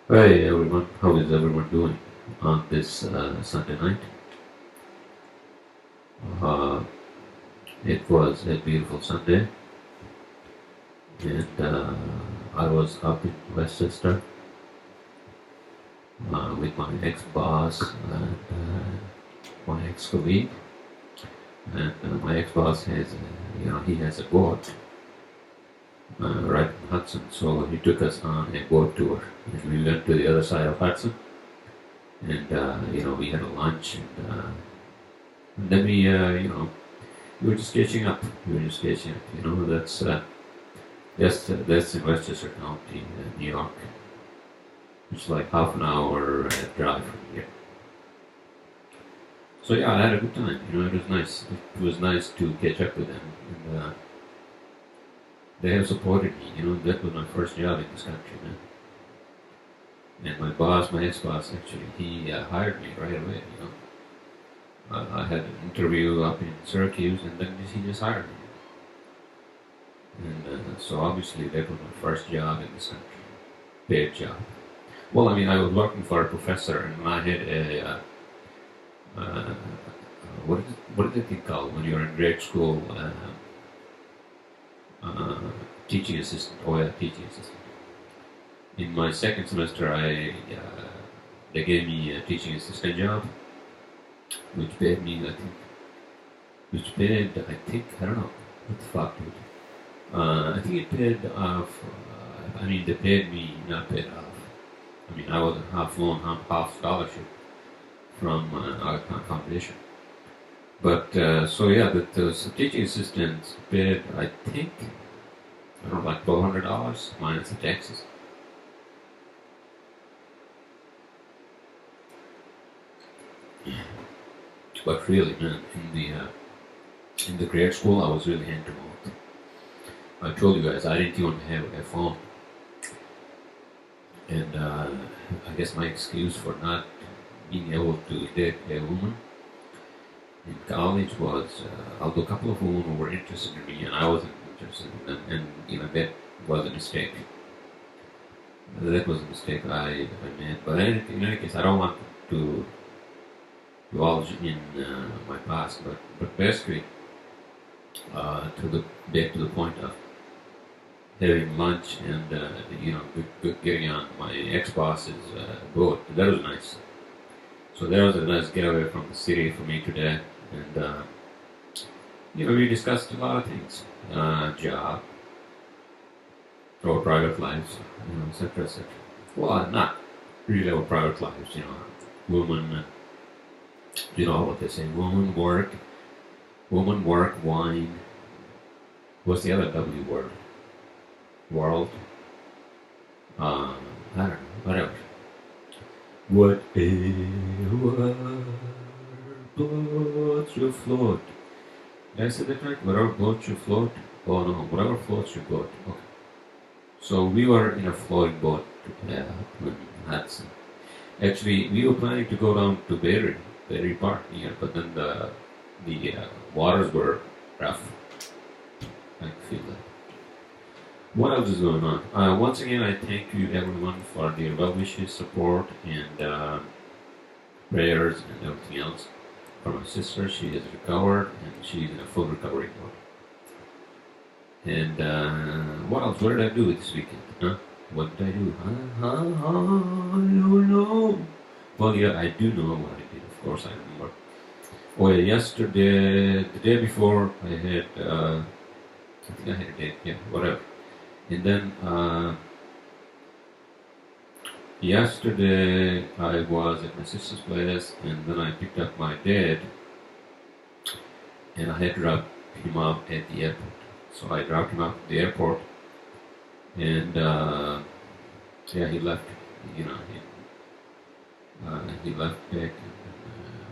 Hey everyone, how is everyone doing on this Sunday night? Uh, it was a beautiful Sunday, and I was up in Westchester with my ex-boss and my ex-colleague. And my ex-boss has, he has a boat right in Hudson, so he took us on a boat tour, and we went to the other side of Hudson, and we had a lunch, and then we were just catching up. We were just catching up. That's in Westchester County, New York. It's like half an hour drive from here. So yeah, I had a good time. It was nice. It was nice to catch up with them, and they have supported me. That was my first job in this country, man. And my boss, my ex-boss, actually, he hired me right away. I had an interview up in Syracuse, and then he just hired me. And so obviously that was my first job in this country, paid job. Well, I mean, I was working for a professor, and I had a what is it called when you're in grade school? Uh, Teaching assistant. Oh yeah, teaching assistant. In my second semester, they gave me a teaching assistant job, which paid me, I don't know, what the fuck, dude. I think it paid off. They paid me, not paid off. I mean, I was a half loan, half scholarship from our foundation. But so yeah, the teaching assistants paid, I think, I don't know, like $1,200 minus the taxes. But really, man, in the grade school, I was really hand to mouth. I told you guys I didn't even have a phone, and I guess my excuse for not being able to date a woman in college was, although a couple of women were interested in me and I wasn't interested in them, and that was a mistake. That was a mistake I made. But in any case, I don't want to divulge in my past, but basically, back to the point of having lunch and getting on my ex-boss's boat. That was nice. So that was a nice getaway from the city for me today, and we discussed a lot of things, job, our private lives, etc., etc. Well, not really our private lives, women, what they say, woman, work, wine. What's the other W word? World. I don't know, whatever. Whatever floats your float. Did I say that right? Whatever floats your float. Oh no, whatever floats your boat. Okay. So we were in a floating boat in Hudson. Actually, we were planning to go down to Berry Park here, but then the waters were rough. I feel that. What else is going on? Once again, I thank you everyone for their well wishes, support, and prayers and everything else. For my sister, she has recovered and she's in a full recovery mode. And what else? What did I do this weekend? Huh? What did I do? I don't know. Well, yeah, I do know what I did. Of course, I remember. Oh yeah, yesterday, the day before, I had. I think I had a date. Yeah, whatever. And then yesterday I was at my sister's place, and then I picked up my dad, and I had to drop him off at the airport. So I dropped him off at the airport, and yeah, he left. He left back. And,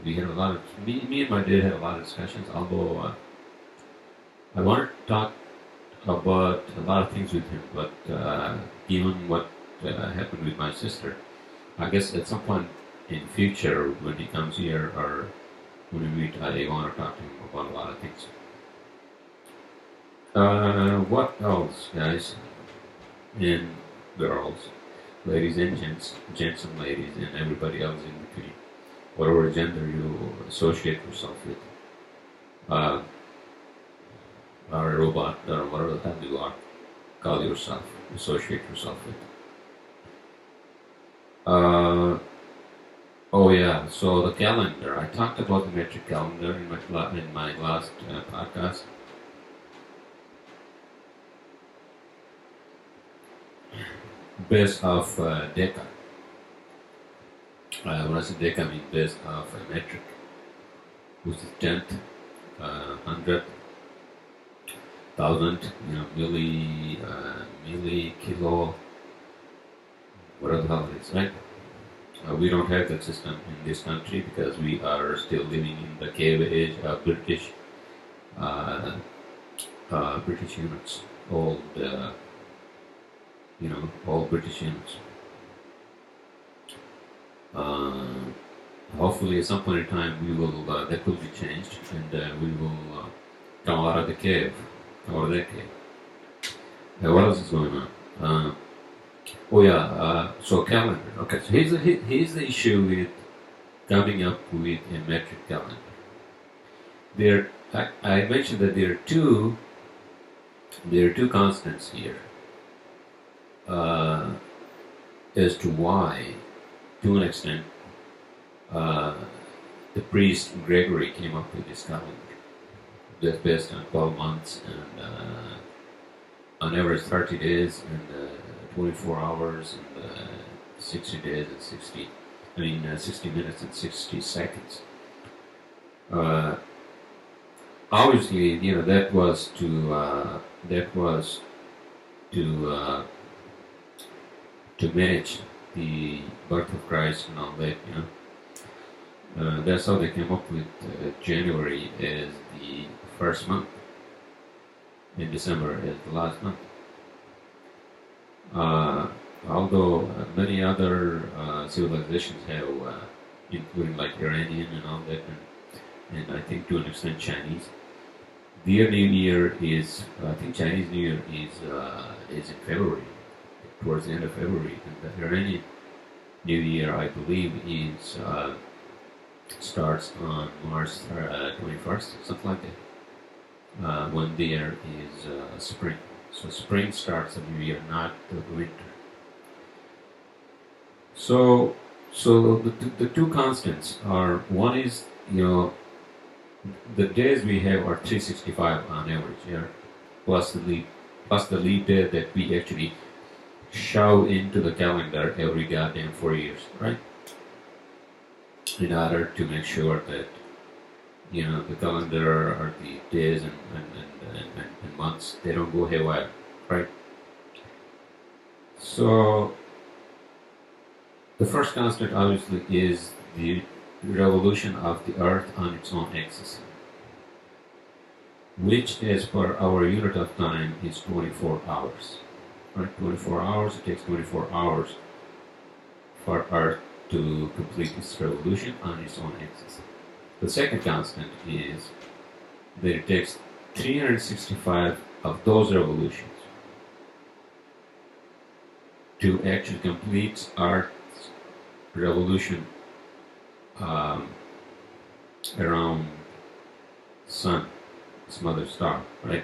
we had a lot of me and my dad had a lot of discussions. Although I wanted to talk about a lot of things with him, but given what happened with my sister, I guess at some point in future when he comes here or when we meet, I want to talk to him about a lot of things. What else, guys and girls? ladies and gents and ladies, and everybody else in between, whatever gender you associate yourself with, uh, or a robot, or whatever the hell you are, call yourself, associate yourself with. Oh yeah, so the calendar. I talked about the metric calendar in my last podcast. Based off deca. When I say deca, I mean based off a metric, which is tenth, hundred, thousand, milli, kilo, whatever the hell it is, right? We don't have that system in this country because we are still living in the cave age of British units, old, all British units. Hopefully, at some point in time, that will be changed, and we will come out of the cave, out of that cave. What else is going on? So calendar. Okay, so here's the issue with coming up with a metric calendar. I mentioned that there are two constants here as to why, to an extent, the priest Gregory came up with this calendar. That's based on 12 months and on average 30 days and 24 hours and 60 days and 60 minutes and 60 seconds. Obviously, that was to manage the birth of Christ and all that, that's how they came up with January as the first month and December as the last month. Although many other civilizations have, including like Iranian and all that, and I think to an extent Chinese, their New Year is, I think Chinese New Year is in February, towards the end of February, and the Iranian New Year, I believe, starts on March 21st, something like that, when there is spring. So spring starts the new year, not the winter. So the two constants are, one is, the days we have are 365 on average, plus the leap day that we actually shove into the calendar every goddamn 4 years, right? In order to make sure that the calendar or the days and months, they don't go haywire, right? So the first constant obviously is the revolution of the Earth on its own axis, which as per our unit of time is 24 hours. Right? 24 hours, it takes 24 hours for Earth to complete its revolution on its own axis. The second constant is that it takes 365 of those revolutions to actually complete Earth's revolution around Sun, its mother star, right?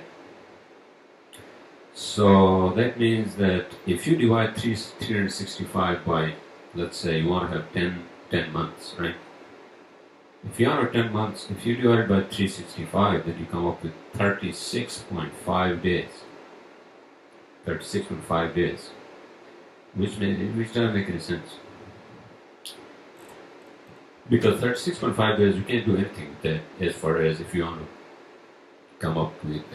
So that means that if you divide 365 by, let's say you want to have 10 months, right? If you have 10 months, if you divide by 365, then you come up with 36.5 days. 36.5 days. Which doesn't make any sense. Because 36.5 days, you can't do anything with that as far as if you want to come up with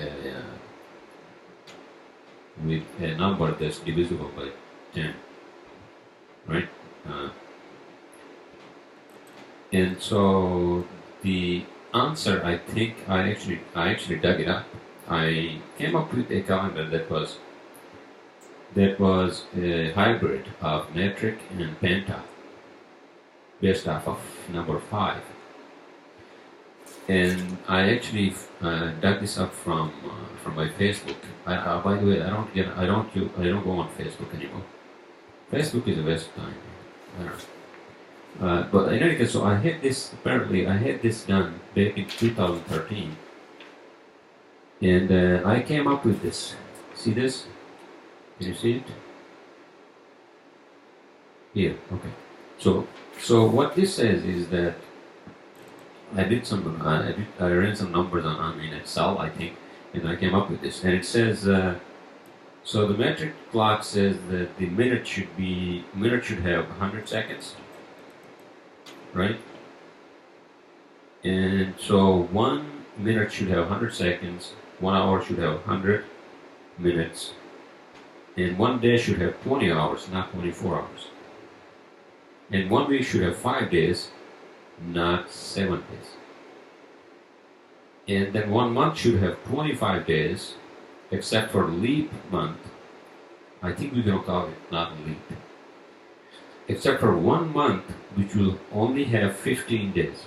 a number that's divisible by 10. Right? And so the answer, I think, I actually dug it up. I came up with a calendar that was a hybrid of metric and penta, based off of number 5. And I actually dug this up from my Facebook. By the way, I don't go on Facebook anymore. Facebook is a waste of time. I don't know. But in any case, so I had this, apparently I had this done back in 2013. And I came up with this. See this? Can you see it? Here, okay. So what this says is that I ran some numbers on in Excel, I think, and I came up with this. And it says, so the metric clock says that the minute should have 100 seconds, right? And so 1 minute should have 100 seconds, 1 hour should have 100 minutes, and 1 day should have 20 hours, not 24 hours. And 1 week should have 5 days, not 7 days. And then 1 month should have 25 days, except for leap month. I think we're going to call it not leap. Except for 1 month, which will only have 15 days.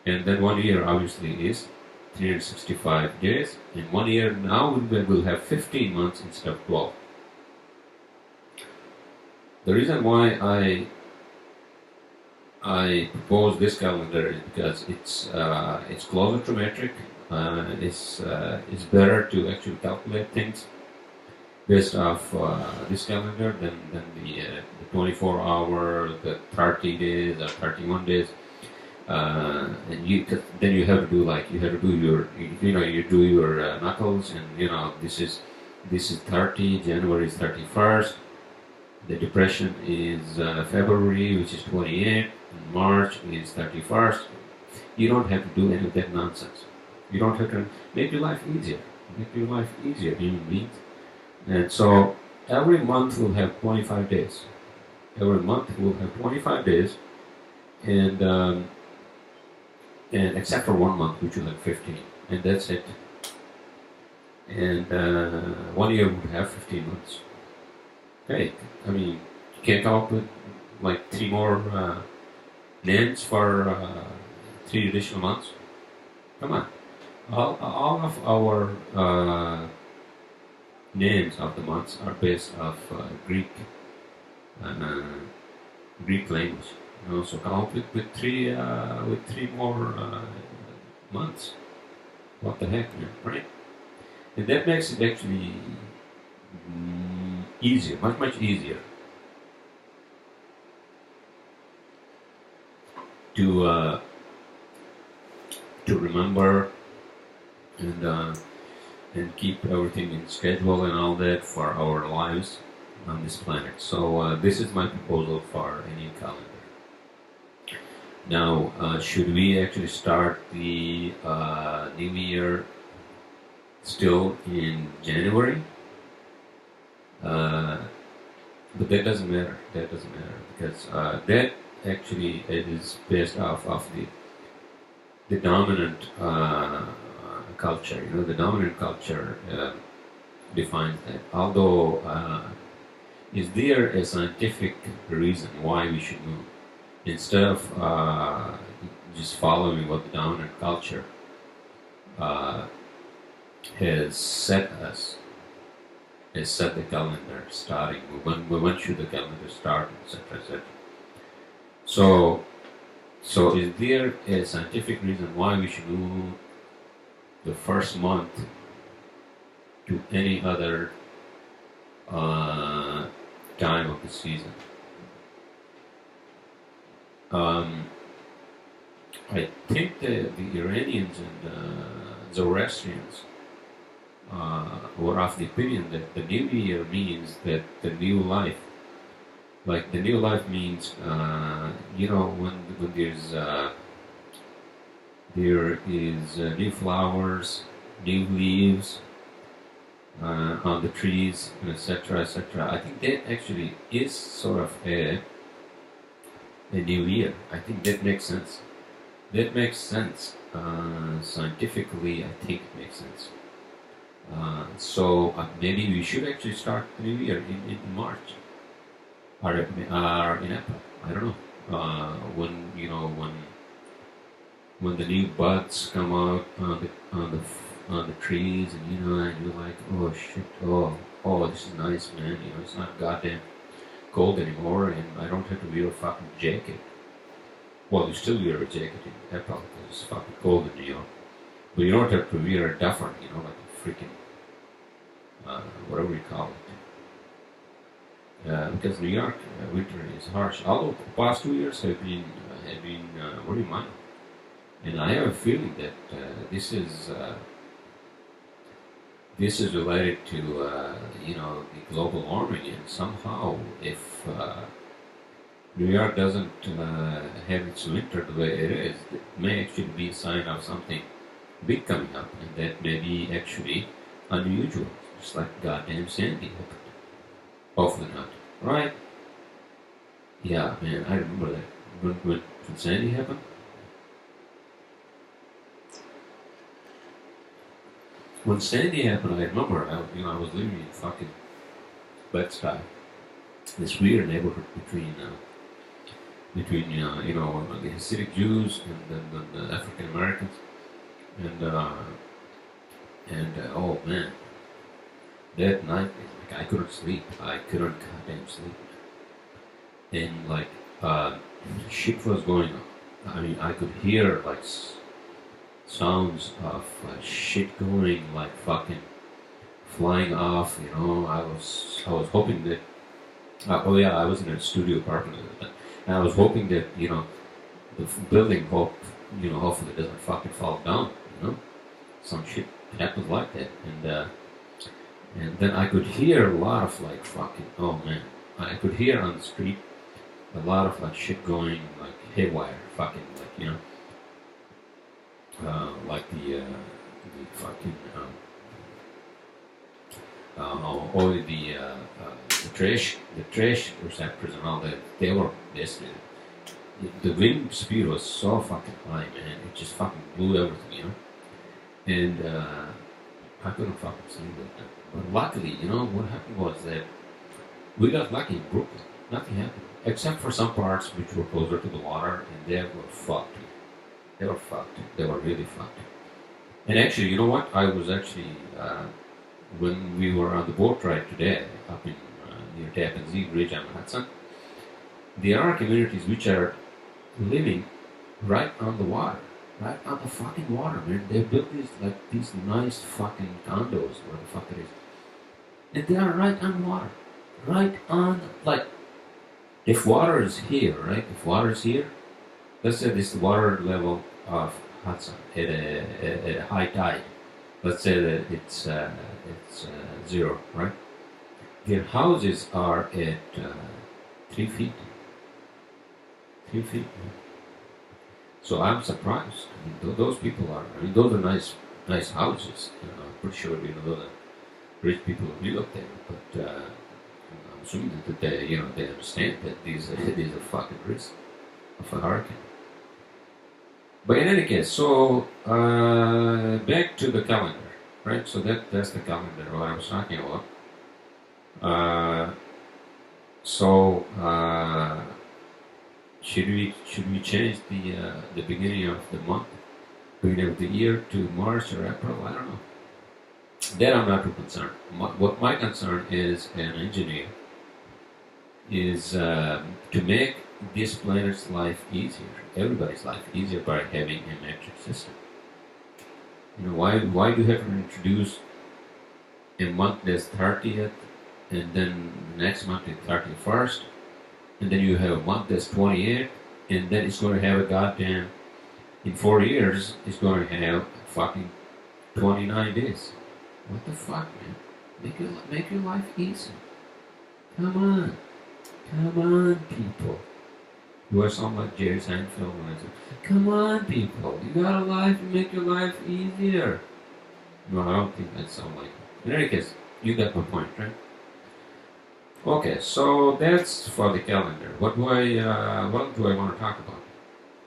And then 1 year obviously is 365 days. And 1 year now will have 15 months instead of 12. The reason why I propose this calendar is because it's closer to metric. It's better to actually calculate things based off this calendar than the 24 hour, the 30 days or 31 days. And then you have to do you do your knuckles, and this is 30. January is 31st. The depression is February, which is 28, and March is 31st. You don't have to do any of that nonsense. You don't have to make your life easier. Make your life easier, human beings. And so every month will have 25 days. Every month will have 25 days, and except for 1 month, which will have 15, and that's it. And 1 year would have 15 months. Hey, I mean, you can't come up with like 3 more names for 3 additional months? Come on. All of our names of the months are based off Greek language. So come up with 3 more months. What the heck, man, right? And that makes it actually easier, much easier to remember and keep everything in schedule and all that for our lives on this planet. So this is my proposal for a new calendar. Now, should we actually start the new year still in January? But that doesn't matter. That doesn't matter because that actually is based off of the dominant culture. The dominant culture defines that. Although, is there a scientific reason why we should move instead of just following what the dominant culture has set us? Has set the calendar starting. When should the calendar start, etc., etc. So is there a scientific reason why we should move the first month to any other time of the season? I think the Iranians and Zoroastrians were of the opinion that the new year means that the new life, like the new life means, when there is new flowers, new leaves on the trees, etc., etc. I think that actually is sort of a new year. I think that makes sense. That makes sense. Scientifically, I think it makes sense. So maybe we should actually start the new year in March or in April. I don't know. When the new buds come out on the trees, and you're like, oh shit, oh oh, this is nice, man. You know, it's not goddamn cold anymore, and I don't have to wear a fucking jacket. Well, you still wear a jacket in April because it's fucking cold in New York. But you don't have to wear a duffer, you know, like a freaking, whatever you call it. Because New York winter is harsh. Although the past 2 years have been very mild. And I have a feeling that this is related to, you know, the global warming, and somehow if New York doesn't have its winter the way it is, it may actually be a sign of something big coming up, and that may be actually unusual, just like goddamn Sandy happened. Hopefully not. Right? Yeah, man, I remember that. When Sandy happened, I remember I was living in fucking Bed-Stuy, this weird neighborhood between you know, the Hasidic Jews and then the African Americans, and oh man, that night, like, I couldn't sleep. I couldn't goddamn sleep, and like shit was going on. I mean, I could hear like sounds of shit going, like fucking flying off. You know, I was hoping that. Oh yeah, I was in a studio apartment, and I was hoping that, you know, the building hopefully doesn't fucking fall down. You know, some shit happens like that, and then I could hear a lot of like fucking, oh man, I could hear on the street a lot of like shit going like haywire, fucking, like, you know, like the fucking or the trash receptors and all that, they were basically, the wind speed was so fucking high, man. It just fucking blew everything, you know. And I couldn't fucking sleep with that. But luckily, you know, what happened was that we got lucky in Brooklyn. Nothing happened. Except for some parts which were closer to the water, and they were fucked. They were fucked. They were really fucked. And actually, you know what? I was actually, when we were on the boat ride today, up in near Tappan Zee Bridge on the Hudson, there are communities which are living right on the water. Right on the fucking water, man. They built these nice fucking condos, where the fuck it is. And they are right on water. Right on, like, if water is here, right? If water is here, let's say this water level of Hudson at a high tide. Let's say that it's 0, right? Their houses are at 3 feet. 3 feet. So I'm surprised. I mean, those people are. I mean, those are nice houses. You know, I'm pretty sure those are rich people who live up there. But I'm assuming that they understand that these are fucking risks of a hurricane. But in any case, so back to the calendar, right? So that's the calendar what I was talking about. Should we change the beginning of the month, beginning of the year to March or April? I don't know. That I'm not too concerned. What my concern is, an engineer, is to make this planet's life easier, everybody's life easier, by having a metric system. You know, why do you have to introduce a month that's 30th, and then the next month is 31st, and then you have a month that's 28th, and then it's going to have a goddamn, in 4 years, it's going to have fucking 29 days. What the fuck, man? Make your life easy. Come on, people. Do I sound like Jerry Seinfeld when I say, come on, people, you got a life, you make your life easier? No, I don't think that sounds like it. In any case, you got my point, right? Okay, so that's for the calendar. What do I want to talk about?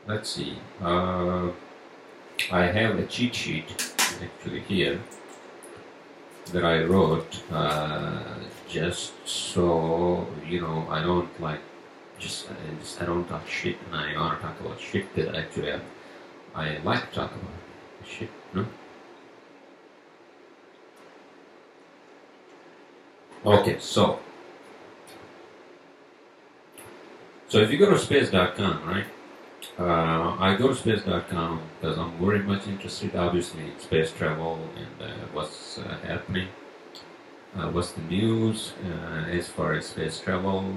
Let's see. I have a cheat sheet actually here that I wrote just so, you know, I don't like I don't talk shit, and I want to talk about shit that actually I like to talk about. Shit, no? Okay, so if you go to space.com, right? I go to space.com because I'm very much interested, obviously, in space travel and what's happening, what's the news as far as space travel,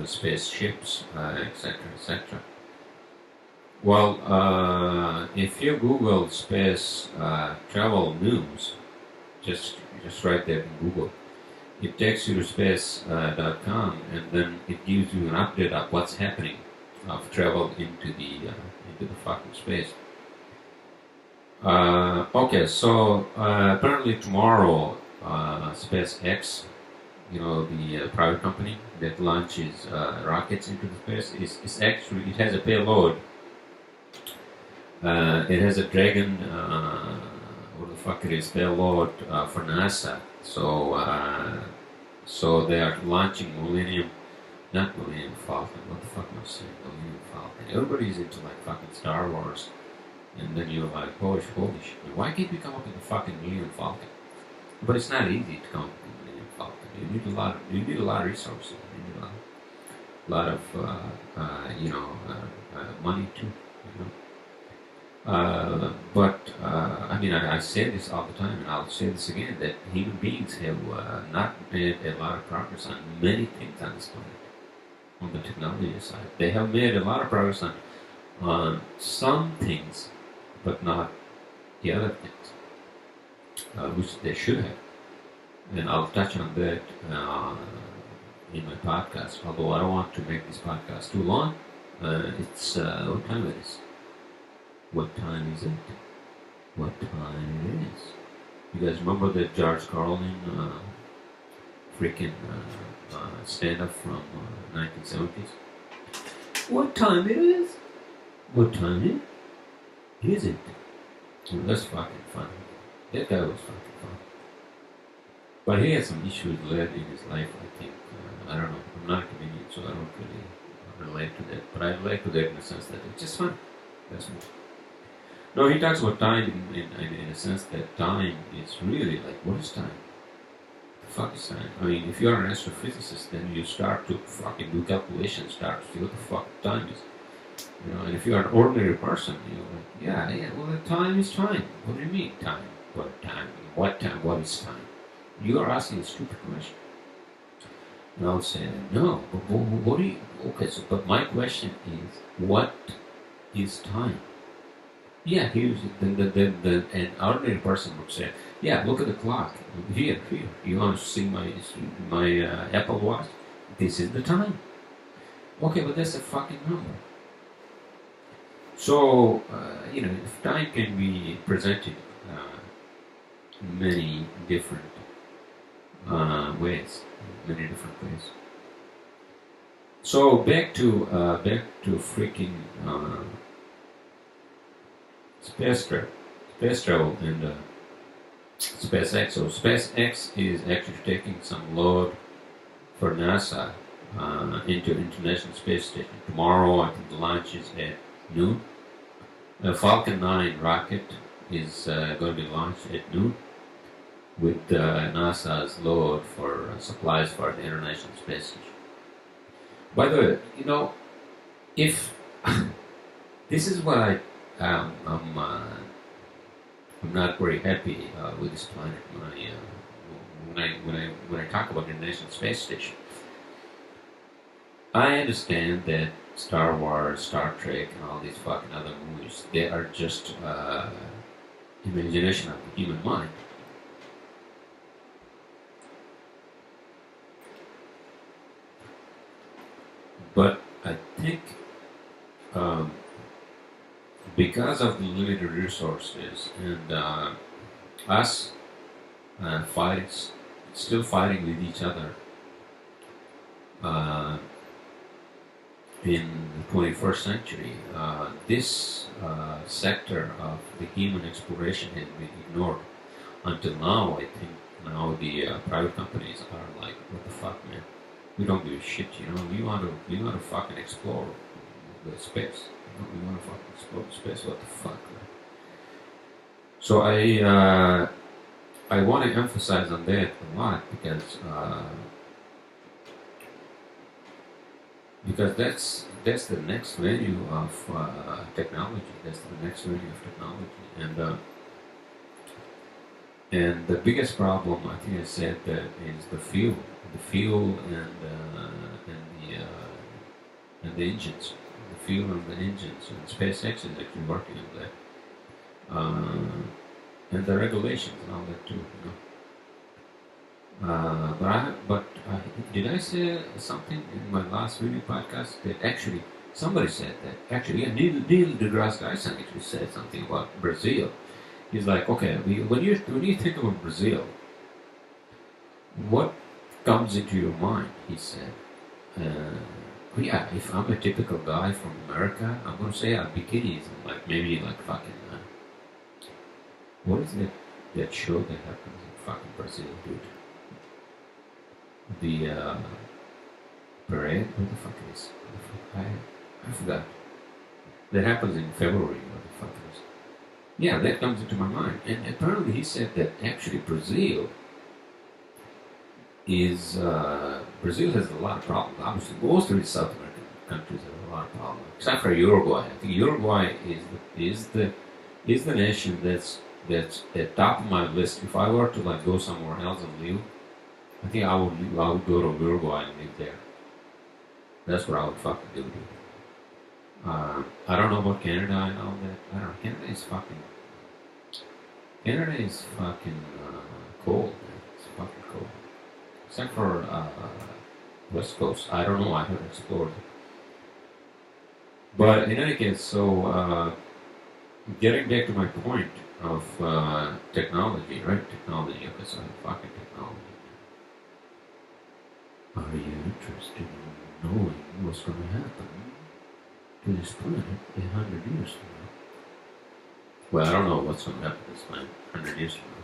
spaceships, etc., etc. Well, if you Google space travel news, just write that in Google. It takes you to space.com, and then it gives you an update of what's happening of travel into the fucking space. Okay, so apparently tomorrow, SpaceX, the private company that launches rockets into the space, is actually it has a payload. It has a Dragon, what the fuck it is, payload for NASA. So they are launching not Millennium Falcon. What the fuck am I saying? Millennium Falcon. Everybody's into like fucking Star Wars, and then you're like, holy shit! Why can't we come up with a fucking Millennium Falcon? But it's not easy to come up with a Millennium Falcon. You need a lot of resources. You need a lot of money too. You know. I mean, I say this all the time, and I'll say this again, that human beings have not made a lot of progress on many things on this planet, on the technology side. They have made a lot of progress on some things, but not the other things, which they should have. And I'll touch on that in my podcast, although I don't want to make this podcast too long. It's what time it is? What time is it? What time it is? You guys remember the George Carlin freaking stand-up from 1970s? What time it is? What time is it? Well, that's fucking funny. That guy was fucking funny. But he had some issues led in his life, I think. I don't know. I'm not a comedian, so I don't really relate to that. But I relate to that in the sense that it's just fun. That's me. No, he talks about time in a sense that time is really like, what is time? The fuck is time? I mean, if you're an astrophysicist, then you start to fucking do calculations, start to see what the fuck time is. And if you're an ordinary person, you're like, yeah, well, the time is time. What do you mean, time? What time? What time? What is time? You are asking a stupid question. And I'll say, no, but what do you, okay, but my question is, what is time? Yeah, here's an ordinary person would say, yeah, look at the clock. Here. You want to see my Apple Watch? This is the time. Okay, but that's a fucking number. So, if time can be presented in many different ways. So back to freaking space travel and SpaceX. So SpaceX is actually taking some load for NASA into International Space Station. Tomorrow, I think the launch is at noon. The Falcon 9 rocket is going to be launched at noon with NASA's load for supplies for the International Space Station. By the way, if this is what I'm not very happy with this planet when I talk about the International Space Station. I understand that Star Wars, Star Trek, and all these fucking other movies, they are just imagination of the human mind. But I think because of the limited resources and us still fighting with each other in the 21st century, this sector of the human exploration has been ignored until now. I think now the private companies are like, what the fuck, man? We don't give a shit, We want to fucking explore the space. We want to fucking explore the space. What the fuck, man? So I want to emphasize on that a lot because that's the next value of technology. That's the next value of technology, and the biggest problem I think I said that is the fuel and the engines, the fuel and the engines, and SpaceX is actually working on that, and the regulations and all that too. You know. Did I say something in my last video podcast that actually somebody said that actually Neil deGrasse Tyson actually said something about Brazil. He's like, okay, when you think about Brazil, what comes into your mind? He said, yeah, if I'm a typical guy from America, I'm gonna say bikinis and like maybe like fucking what is that show that happens in fucking Brazil, dude? The parade? What the fuck it is? I forgot. That happens in February. What the fuck it is? Yeah, that comes into my mind. And apparently he said that actually Brazil has a lot of problems. Obviously, most of the South American countries have a lot of problems, except for Uruguay. I think Uruguay is the nation that's at top of my list. If I were to like go somewhere else and live, I think I would go to Uruguay and live there. That's what I would fucking do. I don't know about Canada and all that. I don't know. Canada is fucking cold. Man. It's fucking cold. Except for West Coast. I don't know. I haven't explored it. But in any case, so getting back to my point of technology, right? Technology. Okay, so fucking technology. Are you interested in knowing what's going to happen to this planet 100 years from now? Well, I don't know what's going to happen to this planet 100 years from now.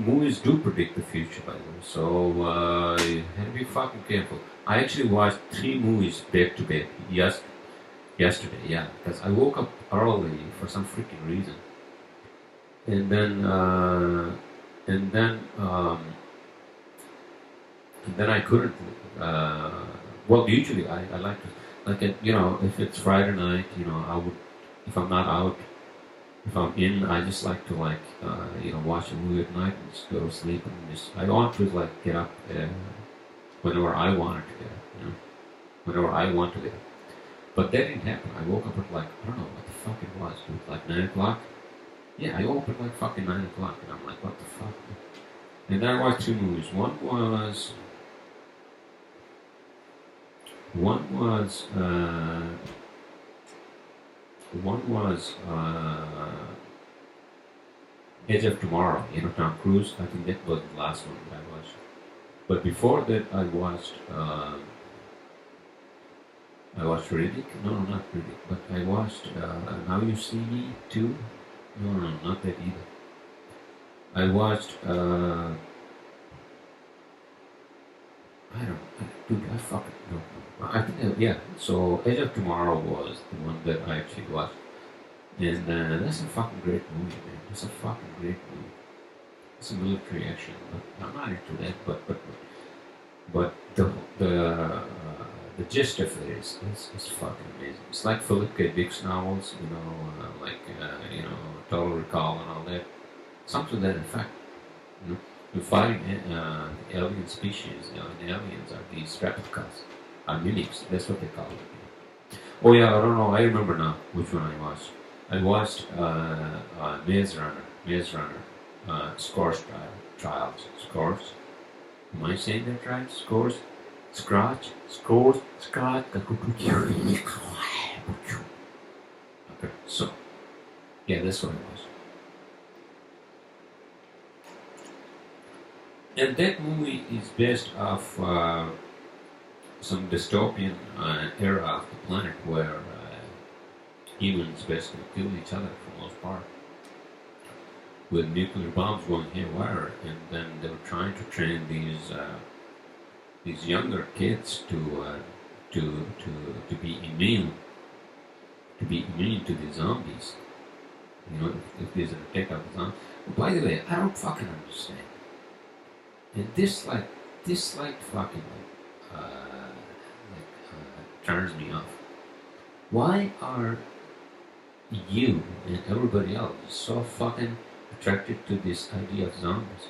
Movies do predict the future, by the way. So you have to be fucking careful. I actually watched 3 movies back to back yesterday. Yeah, because I woke up early for some freaking reason, and then I couldn't. Well, usually I like to, if it's Friday night, I would, if I'm not out, if I'm in, I just like to watch a movie at night and just go to sleep and I want to like get up whenever I wanted to get up, whenever I want to get up. But that didn't happen. I woke up at like, I don't know what the fuck it was, dude, like 9 o'clock. Yeah, I woke up at like fucking 9 o'clock and I'm like, what the fuck? And then I watched 2 movies. One was Edge of Tomorrow, Tom Cruise. I think that was the last one that I watched. But before that, I watched Riddick. No, not Riddick. But I watched Now You See Me too. No, not that either. I watched. I fucking don't know. I think, yeah. So Edge of Tomorrow was the one that I actually watched, and that's a fucking great movie, man. It's a fucking great movie. It's a military action, but I'm not into that. But the gist of it is fucking amazing. It's like Philip K. Dick's novels, Total Recall and all that. Something to that effect. We're fighting alien species. The aliens are these replicas, are mimics. That's what they call it. Oh yeah, I don't know. I remember now which one I watched. I watched Maze Runner, Scores Trials. Scores. Am I saying that right? Scores. Scratch. Scores. Scratch. Okay. So, yeah, that's what it was. And that movie is based off some dystopian era of the planet where humans basically kill each other for the most part, with nuclear bombs going haywire, and then they were trying to train these younger kids to be immune to the zombies. If there's an attack of the zombies. By the way, I don't fucking understand. And this fucking turns me off. Why are you and everybody else so fucking attracted to this idea of zombies?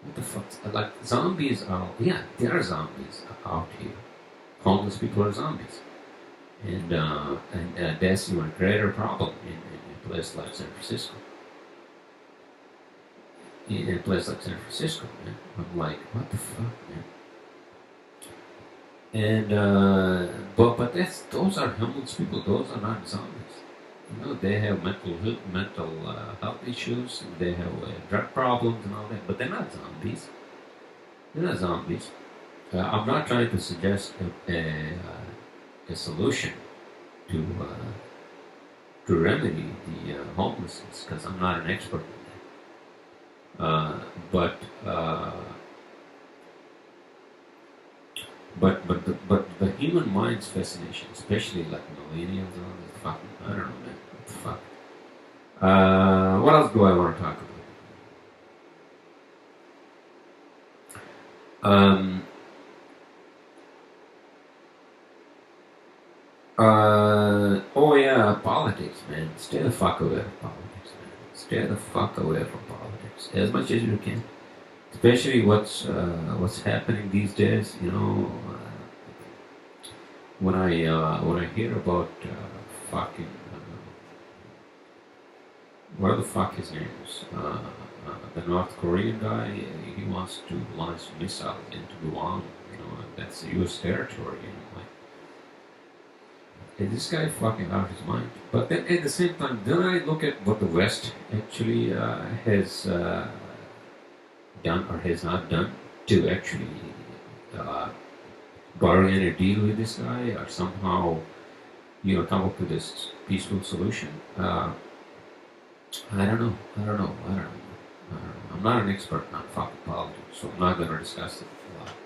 What the fuck? Like, zombies are, yeah, there are zombies out here. Homeless people are zombies. And that's even a greater problem in a place like San Francisco. In a place like San Francisco, man. I'm like, what the fuck, man? And but those are homeless people. Those are not zombies. You know, they have mental health issues. And they have drug problems and all that. But they're not zombies. They're not zombies. I'm not trying to suggest a solution to remedy the homelessness, because I'm not an expert in that. But the human mind's fascination, especially like millennials and all this fucking, I don't know, man, what the fuck. What else do I want to talk about? Oh yeah, politics, man. Stay the fuck away from politics, man. Stay the fuck away from politics as much as you can. Especially what's happening these days, you know. When I hear about fucking what the fuck his name is, the North Korean guy, he wants to launch missiles into Guam, you know, that's U.S. territory, you know, like. Is this guy fucking out of his mind? But then at the same time, then I look at what the West actually has done or has not done to actually bargain a deal with this guy or somehow, you know, come up with this peaceful solution. I don't know. I'm not an expert on fucking politics, so I'm not going to discuss it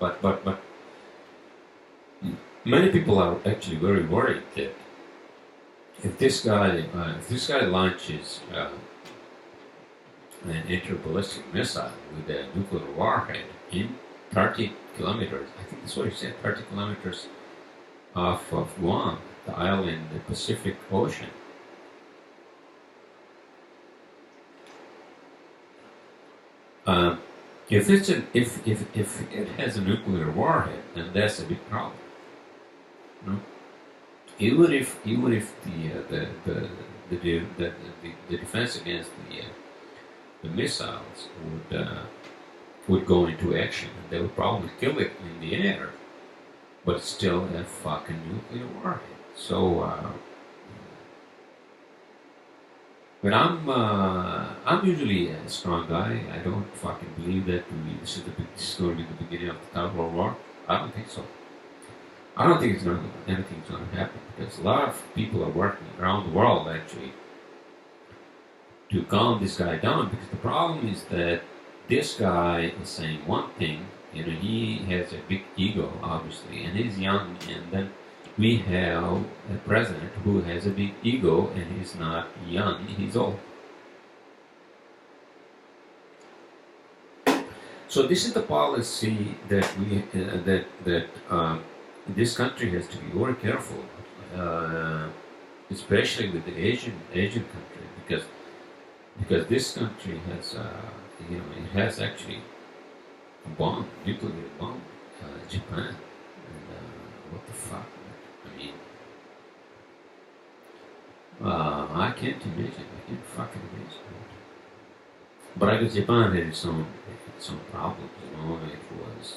a lot. But many people are actually very worried that if this guy launches an interballistic missile with a nuclear warhead in 30 kilometers, I think that's what he said, 30 kilometers off of Guam, the island in the Pacific Ocean. If it has a nuclear warhead, then that's a big problem. No? Even if the defense against the missiles would go into action, they would probably kill it in the air, but it's still a fucking nuclear warhead. So, but I'm usually a strong guy. I don't fucking believe that this is going to be the beginning of the Third World War. I don't think so. I don't think anything's going to happen, because a lot of people are working around the world actually to calm this guy down, because the problem is that this guy is saying one thing, you know, he has a big ego obviously, and he's young, and then we have a president who has a big ego and he's not young, he's old. So this is the policy that this country has to be very careful, especially with the Asian country, because this country has, you know, it has actually a bomb, nuclear bomb, Japan, and what the fuck? I mean, I can't imagine. I can't fucking imagine. But I guess Japan had its own problems, you know. It was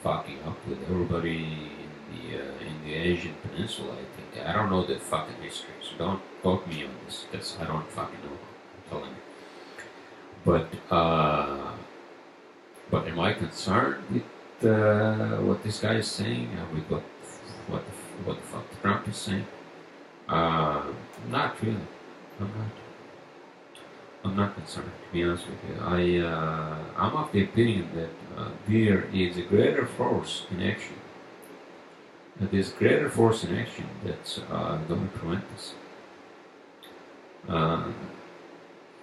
fucking up with everybody in the Asian Peninsula, I think. I don't know the fucking history, so don't quote me on this, because I don't fucking know. I'm telling you. But am I concerned with what this guy is saying? With what the fuck Trump is saying? Not really. I'm not concerned, to be honest with you. I'm of the opinion that there is a greater force in action. That there's greater force in action that's going to prevent this.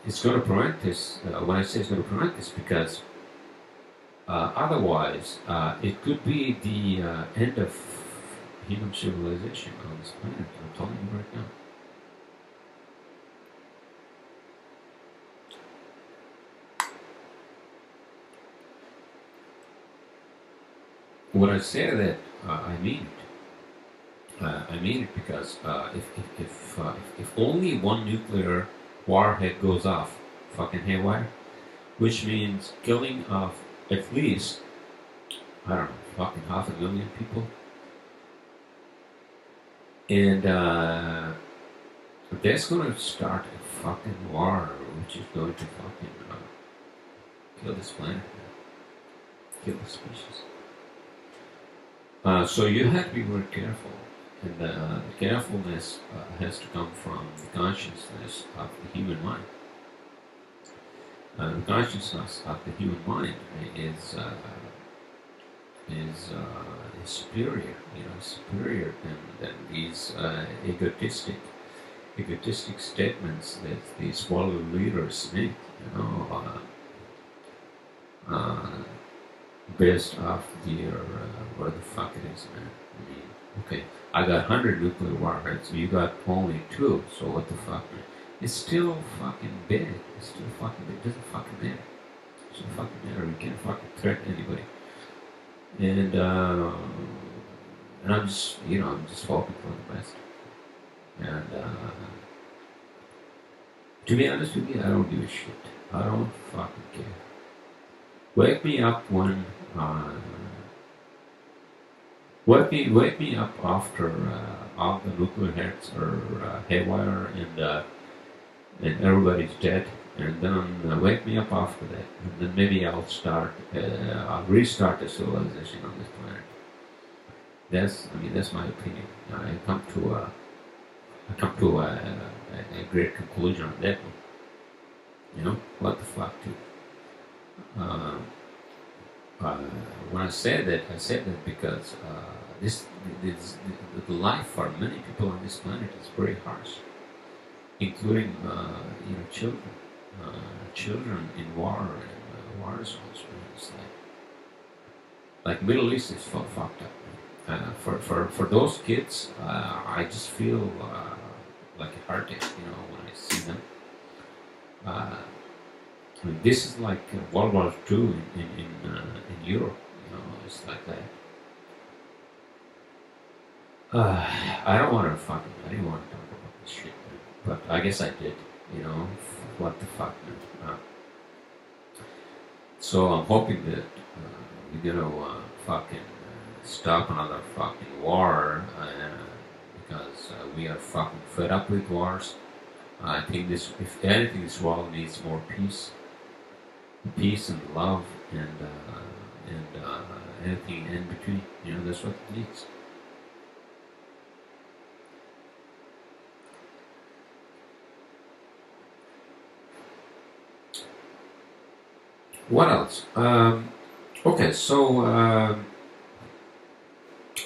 it's going to prevent this. When I say it's going to prevent this, because otherwise it could be the end of human civilization on this planet. I'm telling you right now. When I say that, I mean it. I mean it because if only one nuclear warhead goes off, fucking haywire, which means killing of at least, I don't know, fucking 500,000 people, and that's gonna start a fucking war, which is going to fucking kill this planet, kill the species. So you have to be very careful, and the carefulness has to come from the consciousness of the human mind. The consciousness of the human mind is superior, superior than these egotistic statements that these world leaders make, based off their what the fuck it is, man. I mean, okay, I got 100 nuclear warheads, you got only 2, so what the fuck, man? It's still fucking big. It's still fucking big. It doesn't fucking matter. It doesn't fucking matter. You can't fucking threaten anybody. And I'm just, I'm just hoping for the best. And to be honest with you, I don't give a shit. I don't fucking care. Wake me up when, wake me up after all the nuclear heads are haywire and everybody's dead, and then wake me up after that, and then maybe I'll restart the civilization on this planet. That's my opinion. I come to a great conclusion on that one. What the fuck, dude? When I said that because the life for many people on this planet is very harsh, including children in war and war zones. It's like Middle East is fucked up. For those kids, I just feel like a heartache, when I see them. I mean, this is like World War II in Europe. It's like that. I don't want to talk about this shit, man. But I guess I did. What the fuck, man. So I'm hoping that we're gonna fucking stop another fucking war, because we are fucking fed up with wars. I think if anything, this world needs more peace and love, and anything in between. That's what it needs. What else? Okay, so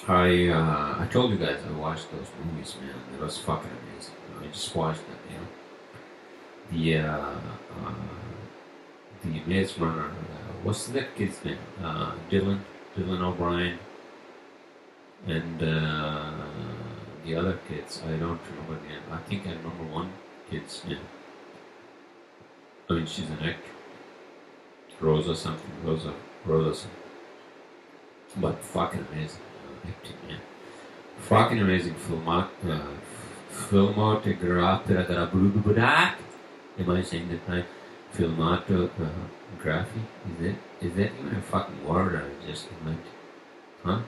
I told you guys I watched those movies, man. It was fucking amazing. I just watched them. The Maze Runner. What's that kid's name? Dylan O'Brien, and the other kids. I don't remember the name. I think I remember one kid's name. I mean, she's an actor. Rosa something. But fucking amazing acting, man. Fucking amazing filmography. Am I saying that right? Filmography? Is that even a fucking word I just invented? Huh?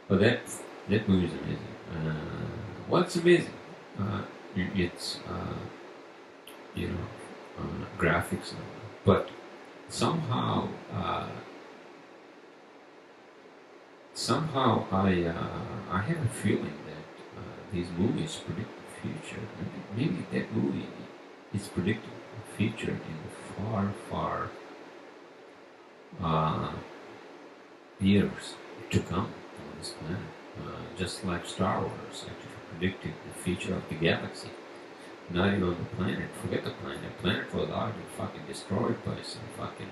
Well, that movie is amazing. What's amazing? It's graphics, but somehow I have a feeling that these movies predict the future. Maybe that movie is predicting the future in the far years to come on this planet. Just like Star Wars actually predicted the future of the galaxy. Not even on the planet. Forget the planet. The planet was already fucking destroyed by some fucking,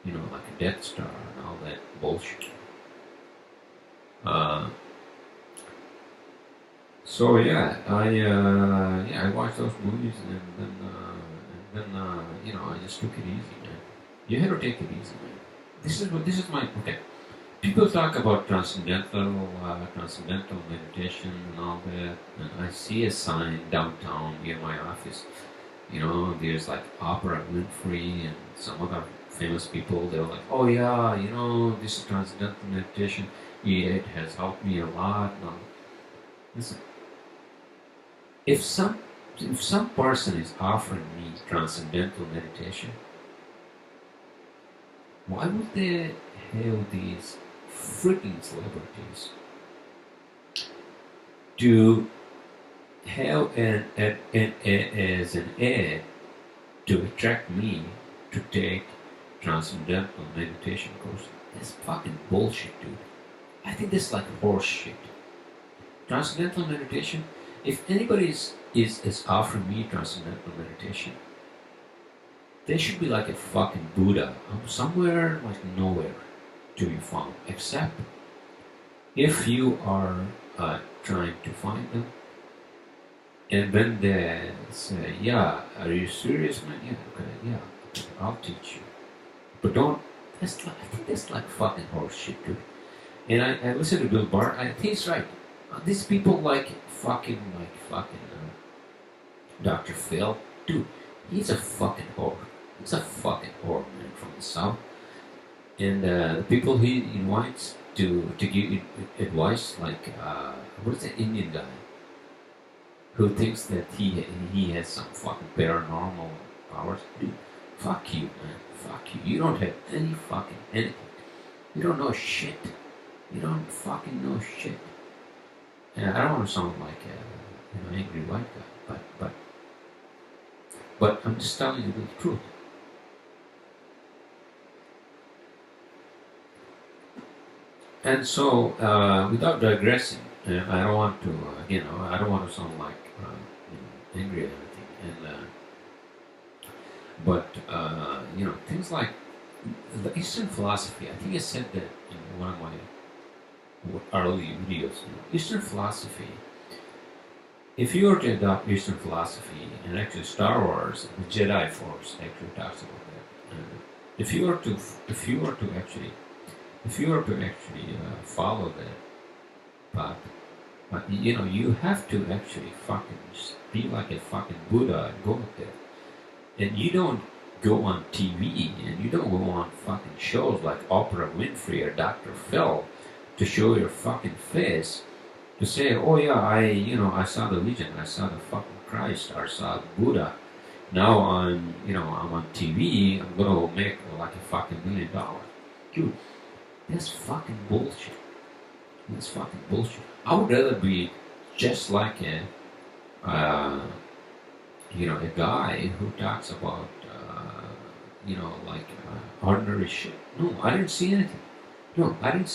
like a Death Star and all that bullshit. Uh, so I watched those movies and then I just took it easy, man. You have to take it easy, man. This is my okay. People talk about transcendental meditation and all that, and I see a sign downtown near my office. There's like Oprah Winfrey and some other famous people. They're like, oh yeah, this is transcendental meditation. It has helped me a lot. No, listen, if some person is offering me transcendental meditation, why would they have these freaking celebrities to have as an ad to attract me to take transcendental meditation course? That's fucking bullshit, dude. I think that's like horse shit. Transcendental meditation, if anybody is offering me transcendental meditation, they should be like a fucking Buddha, somewhere like nowhere to be found, except if you are trying to find them, and then they say, yeah, are you serious, man? Yeah, okay, yeah, I'll teach you. But don't, I think that's like fucking horse shit, dude. And I listen to Bill Barr, I think he's right. These people like fucking Dr. Phil, dude, he's a fucking whore. He's a fucking whore, man, from the South. And the people he invites to give advice, like, what is that Indian guy who thinks that he has some fucking paranormal powers? Dude, fuck you, man. Fuck you. You don't have any fucking anything. You don't know shit. You don't fucking know shit. And I don't want to sound like an angry white guy, but I'm just telling you the truth. And so, without digressing, I don't want to, I don't want to sound like angry or anything. And things like the Eastern philosophy. I think I said that in one of my early videos. Eastern philosophy. If you were to adopt Eastern philosophy, and actually Star Wars, the Jedi Force actually talks about that. If you were to actually follow that path, you have to actually fucking just be like a fucking Buddha and go with that. And you don't go on TV and you don't go on fucking shows like Oprah Winfrey or Dr. Phil to show your fucking face to say, oh yeah, I saw the vision, I saw the fucking Christ, I saw Buddha. Now I'm on TV, I'm gonna make like a fucking $1 million. Dude, that's fucking bullshit. That's fucking bullshit. I would rather be just like a guy who talks about, ordinary shit. No, I didn't see anything. No, I didn't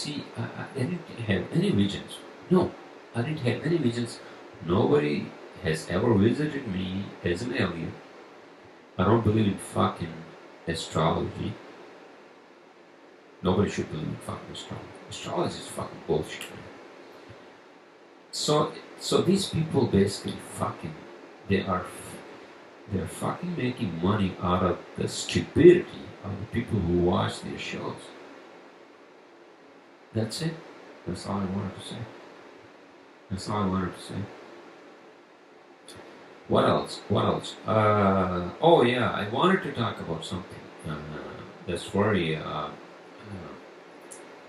have any visions. No, I didn't have any visions. Nobody has ever visited me as an alien. I don't believe in fucking astrology. Nobody should believe in fucking astrology. Astrology is fucking bullshit, man. So these people basically they're fucking making money out of the stupidity of the people who watch their shows. That's it. That's all I wanted to say. That's all I wanted to say. What else? Oh yeah, I wanted to talk about something that's very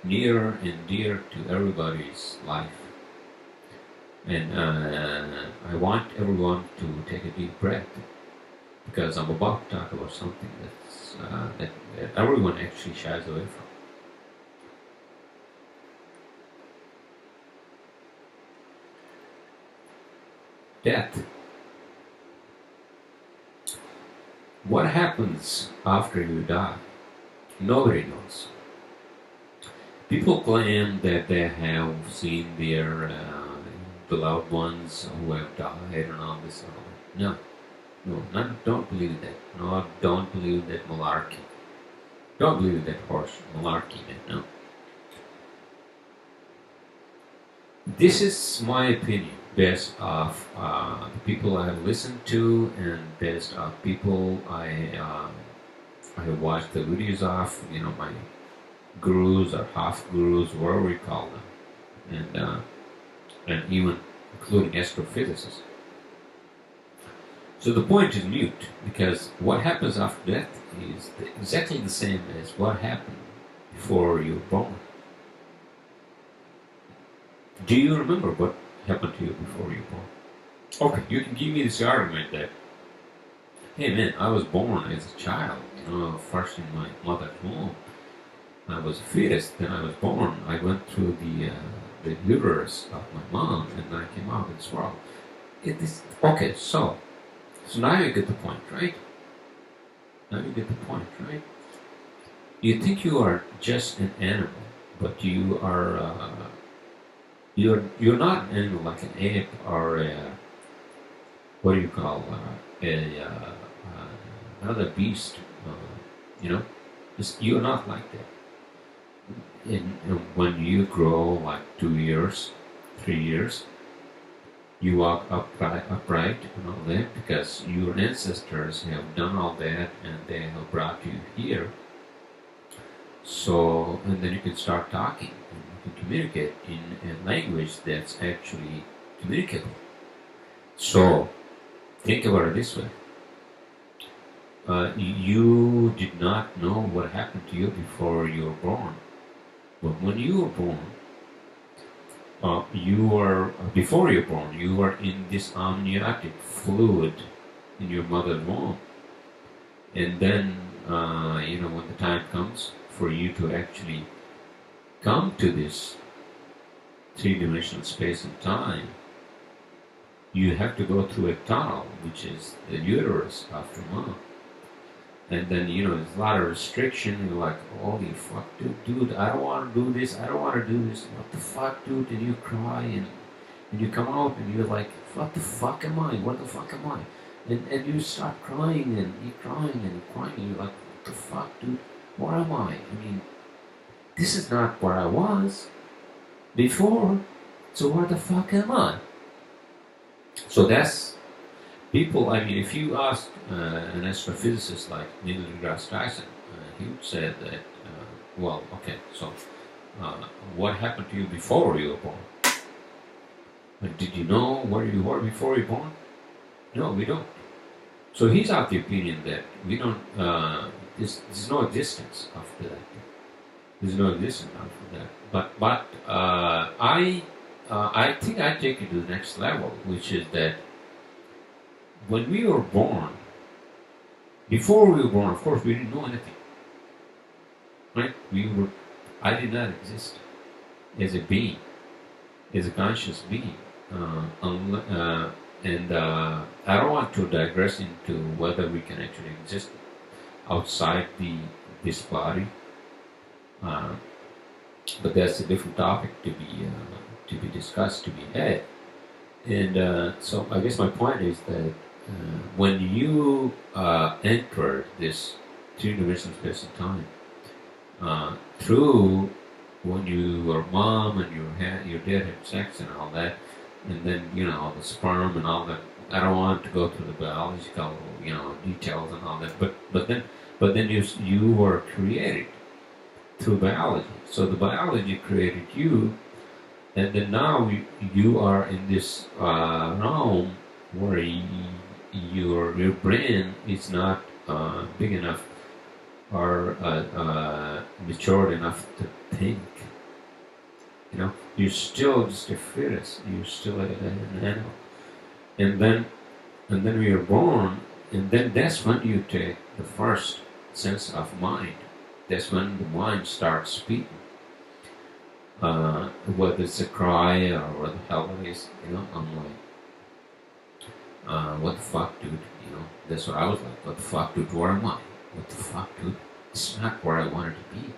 near and dear to everybody's life. And I want everyone to take a deep breath, because I'm about to talk about something that everyone actually shies away from. Death. What happens after you die? Nobody knows. People claim that they have seen their beloved ones who have died and all this and all that. No, no, not, don't believe that. No, don't believe that malarkey. Don't believe that horse malarkey, man. No. This is my opinion, based off the people I have listened to and based off people I watched the videos of, my gurus or half gurus, whatever we call them, and even including astrophysicists. So the point is mute, because what happens after death is exactly the same as what happened before you were born. Do you remember what happened to you before you were born? Okay, you can give me this argument that, hey man, I was born as a child, first in my mother's womb. I was a fetus, then I was born. I went through the uterus of my mom, and then I came out in this world. Okay, so now you get the point, right? Now you get the point, right? You think you are just an animal, but you are you're not an animal like an ape or what do you call another beast, you're not like that. And when you grow like 2 years, 3 years, you walk upright and all that because your ancestors have done all that and they have brought you here. So, and then you can start talking and you can communicate in a language that's actually communicable. So, think about it this way. You did not know what happened to you before you were born. But when you were born, before you were born, you were in this amniotic fluid in your mother's womb. And then, when the time comes for you to actually come to this three-dimensional space and time, you have to go through a tunnel, which is the uterus of your mom. And then, there's a lot of restriction. You're like, holy fuck, dude, I don't want to do this. I don't want to do this. What the fuck, dude? And you cry and you come out and you're like, what the fuck am I? What the fuck am I? And you start crying and you're crying and you're crying and you're like, what the fuck, dude? Where am I? I mean, this is not where I was before. So where the fuck am I? So that's people. I mean, if you ask an astrophysicist like Neil deGrasse Tyson, he would say that, what happened to you before you were born? Like, did you know where you were before you were born? No, we don't. So he's of the opinion that we don't. There's no existence after that. There's no existence after that. But I think I take it to the next level, which is that when we were born, before we were born, of course, we didn't know anything. Right? I did not exist as a being, as a conscious being. I don't want to digress into whether we can actually exist outside this body. But that's a different topic to be discussed, to be had. And so I guess my point is that when you enter this three-dimensional space and time, through when your mom and your dad had sex and all that, and then the sperm and all that. I don't want to go through the biological details and all that, but then you were created through biology. So the biology created you, and then now you are in this realm where your brain is not big enough or matured enough to think. You're still just a fetus. You're still an animal. And then we are born, and then that's when you take the first sense of mind. That's when the mind starts speaking. Whether it's a cry or what the hell it is, I'm like, what the fuck, dude? That's what I was like. What the fuck, dude? Where am I? What the fuck, dude? It's not where I wanted to be.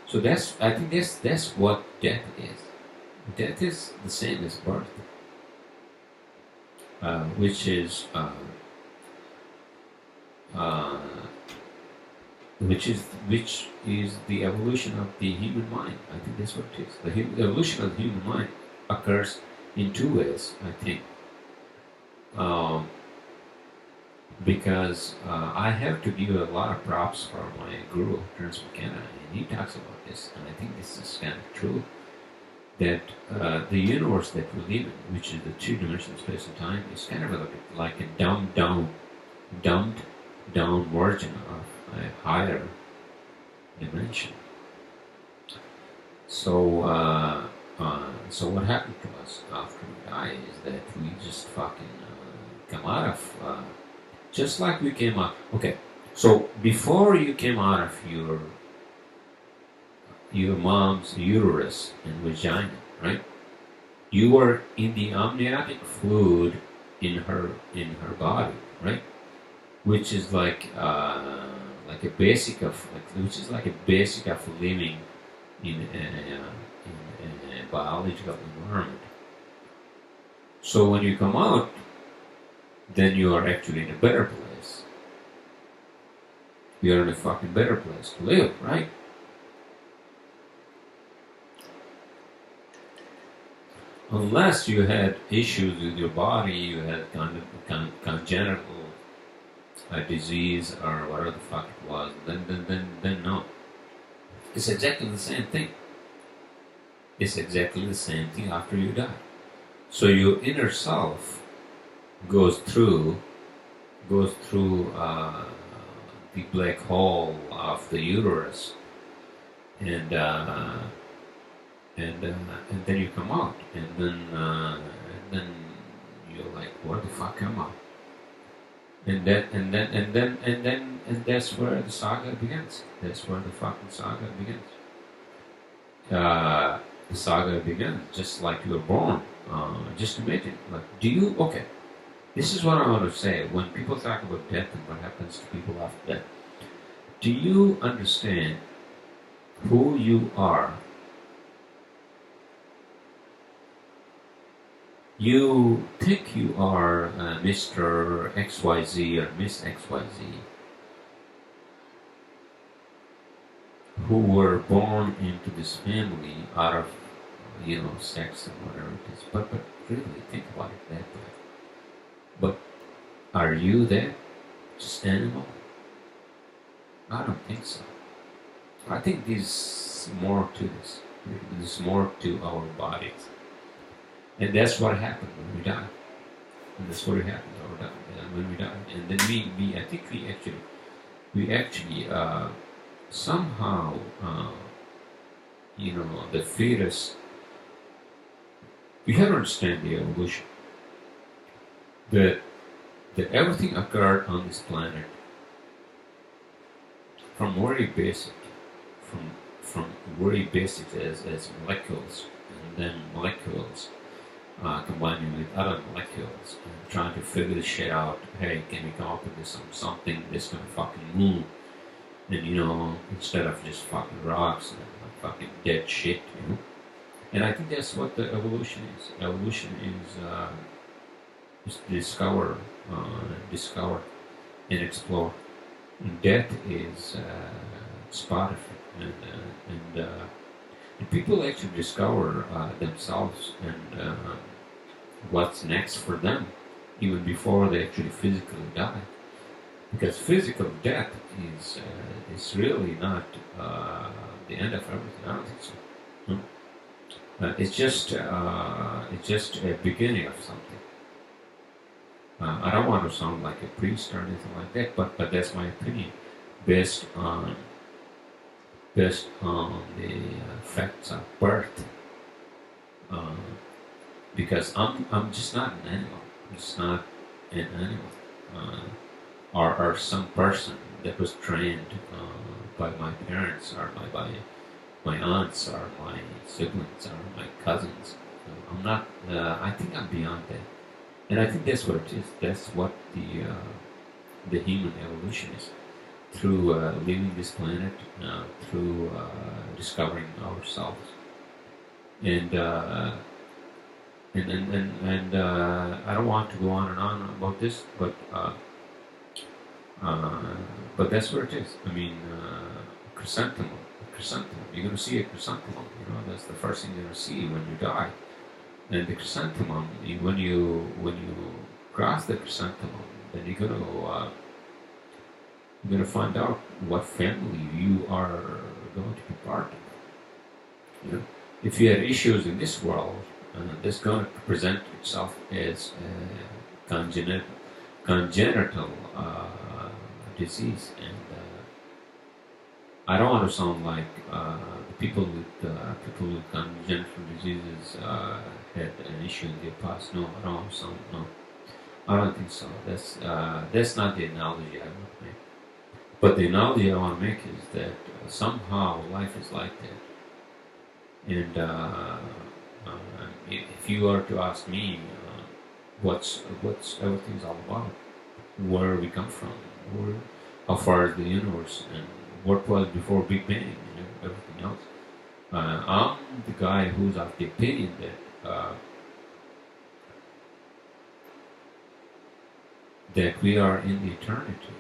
So I think that's what death is. Death is the same as birth, which is uh, which is the evolution of the human mind. I think that's what it is. The evolution of the human mind occurs in two ways, I think. Um, because I have to give a lot of props for my guru, Terence McKenna, and he talks about this, and I think this is kind of true, that the universe that we live in, which is the two-dimensional space and time, is kind of like a dumbed down version of a higher dimension. So what happened to us after we die is that we just fucking come out of, just like we came out. Okay, so before you came out of your mom's uterus and vagina, right? You were in the amniotic fluid in her body, right? Which is like a basic of which is like a basic of living in a biological environment. So when you come out, then you are actually in a better place. You are in a fucking better place to live, right? Unless you had issues with your body, you had congenital disease or whatever the fuck it was, then no. It's exactly the same thing. It's exactly the same thing after you die. So your inner self goes through the black hole of the uterus, and then you come out, and then you're like, where the fuck am I? And that's where the saga begins. That's where the fucking saga begins. The saga begins just like you were born. Just imagine, like, okay, this is what I want to say. When people talk about death and what happens to people after death, do you understand who you are? You think you are Mr. XYZ or Miss XYZ, who were born into this family out of, sex and whatever it is. But really, think about it that way. But are you that? Just animal? I don't think so. I think there's more to this. There's more to our bodies. And that's what happened when we die. And that's what happened when we die. And then I think we actually somehow, the fetus, we have to understand the evolution. That everything occurred on this planet from very basic, from very basic as molecules, and then molecules combining with other molecules and trying to figure this shit out. Hey, can we come up with something that's gonna fucking move? And instead of just fucking rocks and fucking dead shit, And I think that's what the evolution is. Evolution is to discover and explore. And death is part of it. And people actually discover themselves and what's next for them, even before they actually physically die. Because physical death is really not the end of everything. I don't think so. No. It's just a beginning of something. I don't want to sound like a priest or anything like that, but that's my opinion, based on the effects of birth. Because I'm just not an animal. I'm just not an animal, or some person that was trained by my parents or by my aunts or my siblings or my cousins. I'm not. I think I'm beyond that, and I think that's what it is. That's what the human evolution is. Through leaving this planet, through discovering ourselves, and I don't want to go on and on about this, but that's where it is. I mean, chrysanthemum. You're going to see a chrysanthemum. You know, that's the first thing you're going to see when you die. And the chrysanthemum, when you cross the chrysanthemum, then you're gonna find out what family you are going to be part of. You know, if you had issues in this world, that's going to present itself as congenital disease, and I don't want to sound like people with congenital diseases had an issue in their past. No, I don't want to sound no. I don't think so. That's not the analogy I want to make. But the analogy I want to make is that somehow life is like that. And if you were to ask me, what's everything's all about, where we come from, how far is the universe, and what was before Big Bang, and everything else, I'm the guy who's of the opinion that we are in the eternity.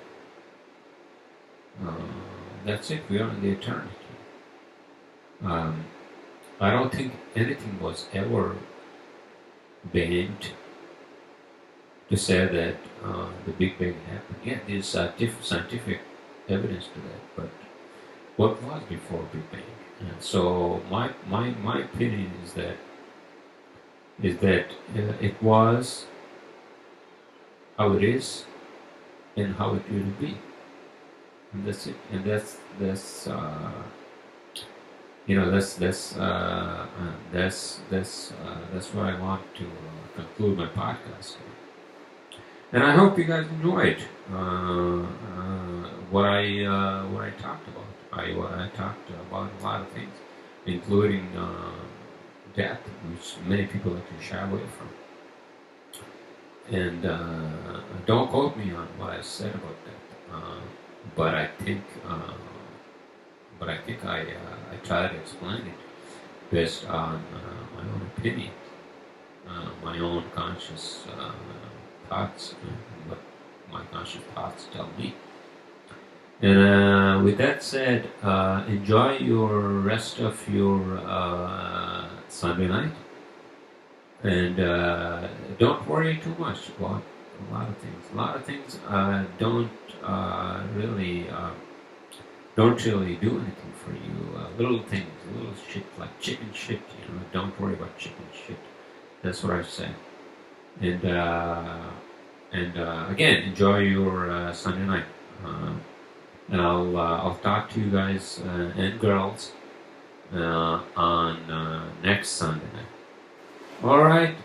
That's it. We are in the eternity. I don't think anything was ever banned to say that the Big Bang happened. Yeah, there's scientific evidence to that, but what was before Big Bang? And so my opinion is that it was how it is and how it will be, and that's it. And that's where I want to conclude my podcast. And I hope you guys enjoyed what I talked about. I talked about a lot of things, including death, which many people actually shy away from. And don't quote me on what I said about that. But I think I try to explain it based on my own opinion, my own conscious thoughts, and what my conscious thoughts tell me. And with that said, enjoy your rest of your Sunday night, and don't worry too much about a lot of things. A lot of things don't really do anything for you. Little things, little shit like chicken shit. You know, don't worry about chicken shit. That's what I say. And again, enjoy your Sunday night. And I'll talk to you guys and girls on next Sunday night. All right.